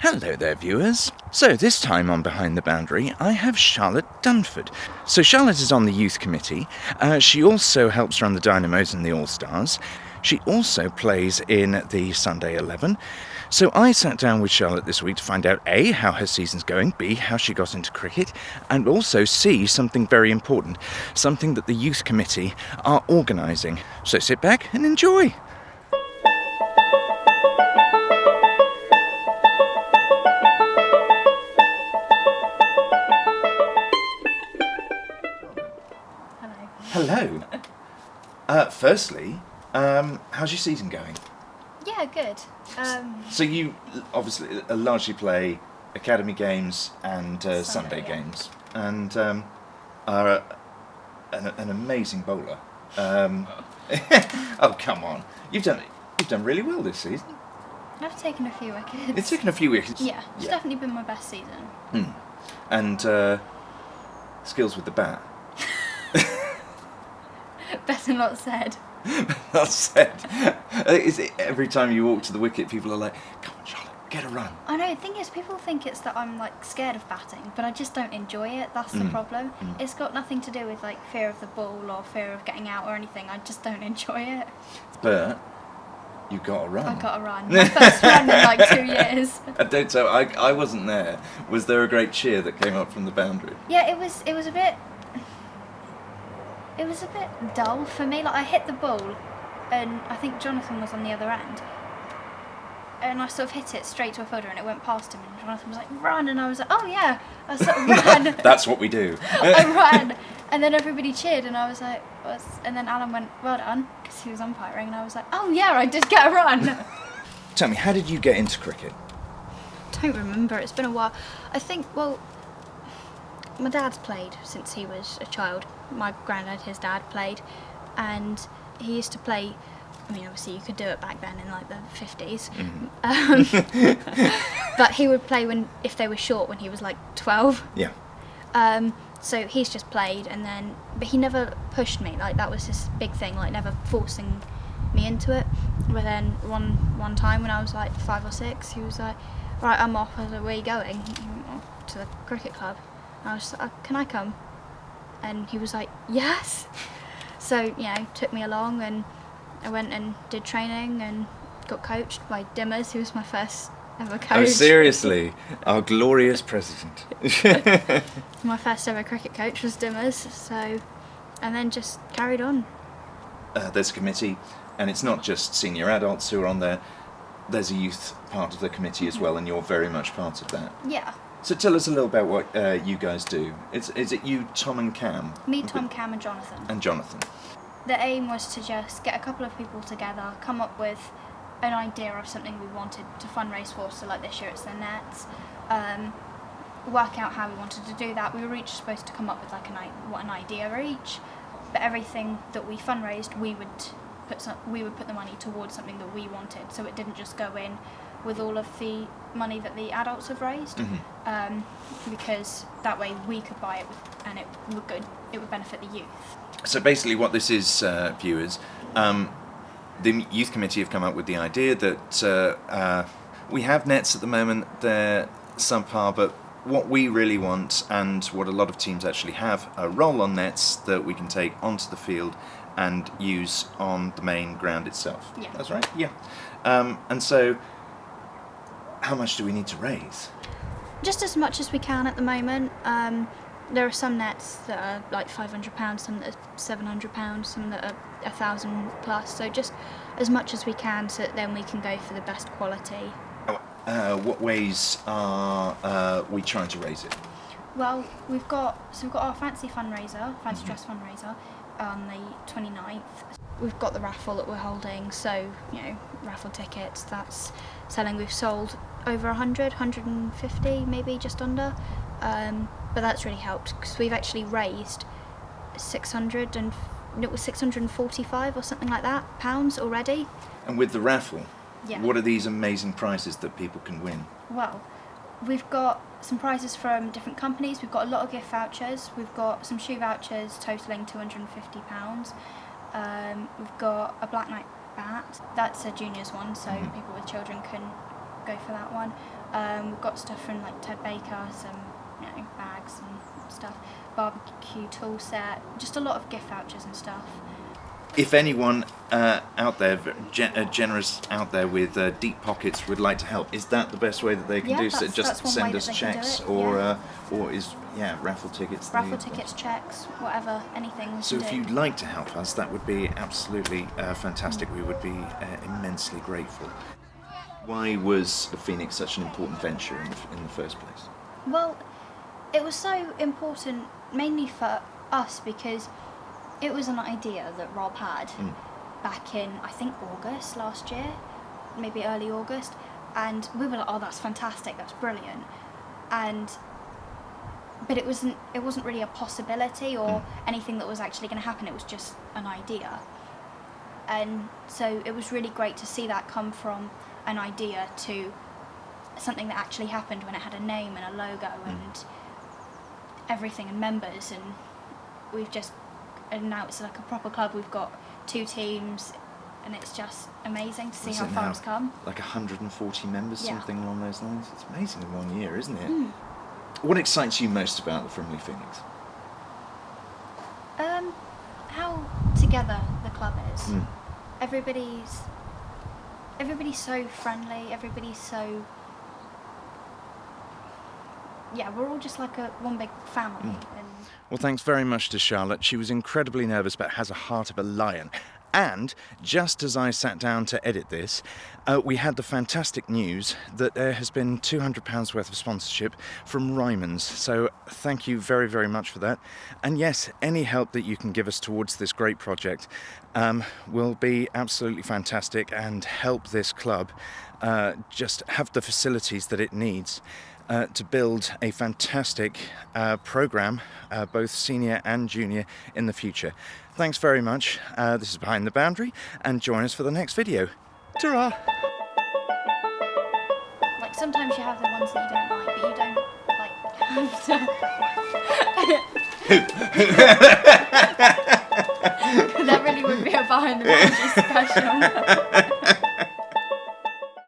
Hello there, viewers. So this time on Behind the Boundary, I have Charlotte Dunford. So Charlotte is on the youth committee. She also helps run the Dynamos and the All-Stars. She also plays in the Sunday 11. So I sat down with Charlotte this week to find out A, how her season's going, B, how she got into cricket, and also C, something very important, something that the youth committee are organising. So sit back and enjoy. Hello. Firstly, how's your season going? Yeah, good. So you obviously largely play academy games and Sunday games, and are an amazing bowler. Oh come on, you've done really well this season. I've taken a few wickets. It's taken a few wickets. Yeah, it's definitely been my best season. And skills with the bat. Better not said. Not said. Is it every time you walk to the wicket, people are like, "Come on, Charlotte, get a run." I know. The thing is, people think it's that I'm like scared of batting, but I just don't enjoy it. That's the problem. It's got nothing to do with like fear of the ball or fear of getting out or anything. I just don't enjoy it. But you got a run. I got a run. My first run in like 2 years. I don't know. I wasn't there. Was there a great cheer that came up from the boundary? Yeah, it was a bit. It was a bit dull for me. Like I hit the ball, and I think Jonathan was on the other end, and I sort of hit it straight to a fielder, and it went past him. And Jonathan was like, "Run!" And I was like, "Oh yeah!" I sort of ran. That's what we do. I ran, and then everybody cheered, and I was like, and then Alan went, "Well done," because he was umpiring, and I was like, "Oh yeah, I did get a run." Tell me, how did you get into cricket? Don't remember. It's been a while. I think. Well, my dad's played since he was a child. My granddad, his dad, played, and he used to play. I mean, obviously, you could do it back then in like the 50s, but he would play if they were short when he was like 12. Yeah. So he's just played, but he never pushed me. Like that was his big thing, like never forcing me into it. But then one time when I was like 5 or 6, he was like, "Right, I'm off." I was like, "Where are you going?" "To the cricket club." I was like, "Can I come?" And he was like, "Yes." So, took me along, and I went and did training and got coached by Dimmers, who was my first ever coach. Oh, seriously? Our glorious president. My first ever cricket coach was Dimmers, so, and then just carried on. There's a committee, and it's not just senior adults who are on there. There's a youth part of the committee as well, and you're very much part of that. Yeah. So tell us a little about what you guys do. Is it you, Tom and Cam? Me, Tom, Cam and Jonathan. And Jonathan. The aim was to just get a couple of people together, come up with an idea of something we wanted to fundraise for, so like this year it's the nets, work out how we wanted to do that. We were each supposed to come up with like an idea each, but everything that we fundraised, we would put the money towards something that we wanted, so it didn't just go in with all of the money that the adults have raised, because that way we could buy it and it would benefit the youth. So basically what this is, viewers, the youth committee have come up with the idea that we have nets at the moment, they're subpar, but what we really want, and what a lot of teams actually have, are roll-on nets that we can take onto the field and use on the main ground itself. Yeah. That's right? Yeah. And so, how much do we need to raise? Just as much as we can at the moment. There are some nets that are like £500, some that are £700, some that are £1,000 plus. So just as much as we can, so that then we can go for the best quality. What ways are we trying to raise it? Well, we've got our fancy dress fundraiser on the 29th. We've got the raffle that we're holding, so raffle tickets, that's selling. We've sold over 150 maybe, just under, but that's really helped because we've actually raised 645 or something like that pounds already. And with the raffle, yeah. What are these amazing prizes that people can win? Well, we've got some prizes from different companies. We've got a lot of gift vouchers. We've got some shoe vouchers totalling £250. We've got a Black Knight bat. That's a juniors one, so people with children can go for that one. We've got stuff from like Ted Baker, some bags and stuff, barbecue tool set, just a lot of gift vouchers and stuff. If anyone out there, generous out there with deep pockets would like to help, is that the best way that they can do so? Just that's send us checks or is raffle tickets? Raffle tickets, checks, whatever, anything. So if you'd like to help us, that would be absolutely fantastic. We would be immensely grateful. Why was the Phoenix such an important venture in the first place? Well, it was so important mainly for us because it was an idea that Rob had back in, I think, August last year, maybe early August, and we were like, oh, that's fantastic, that's brilliant. But it wasn't really a possibility or anything that was actually going to happen. It was just an idea. And so it was really great to see that come from an idea to something that actually happened when it had a name and a logo and everything and members, and now it's like a proper club. We've got 2 teams, and it's just amazing to see how far it's come. Like 140 members, something along those lines. It's amazing in 1 year, isn't it? What excites you most about the Frimley Phoenix? How together the club is. Everybody's so friendly. Everybody's so we're all just like one big family. Well, thanks very much to Charlotte. She was incredibly nervous but has a heart of a lion. And just as I sat down to edit this, we had the fantastic news that there has been £200 worth of sponsorship from Ryman's. So thank you very, very much for that. And yes, any help that you can give us towards this great project will be absolutely fantastic and help this club just have the facilities that it needs to build a fantastic programme, both senior and junior, in the future. Thanks very much. This is Behind the Boundary, and join us for the next video. Ta-ra! Like, sometimes you have the ones that you don't like, but you don't, like, have to... That really would be a Behind the Boundary special.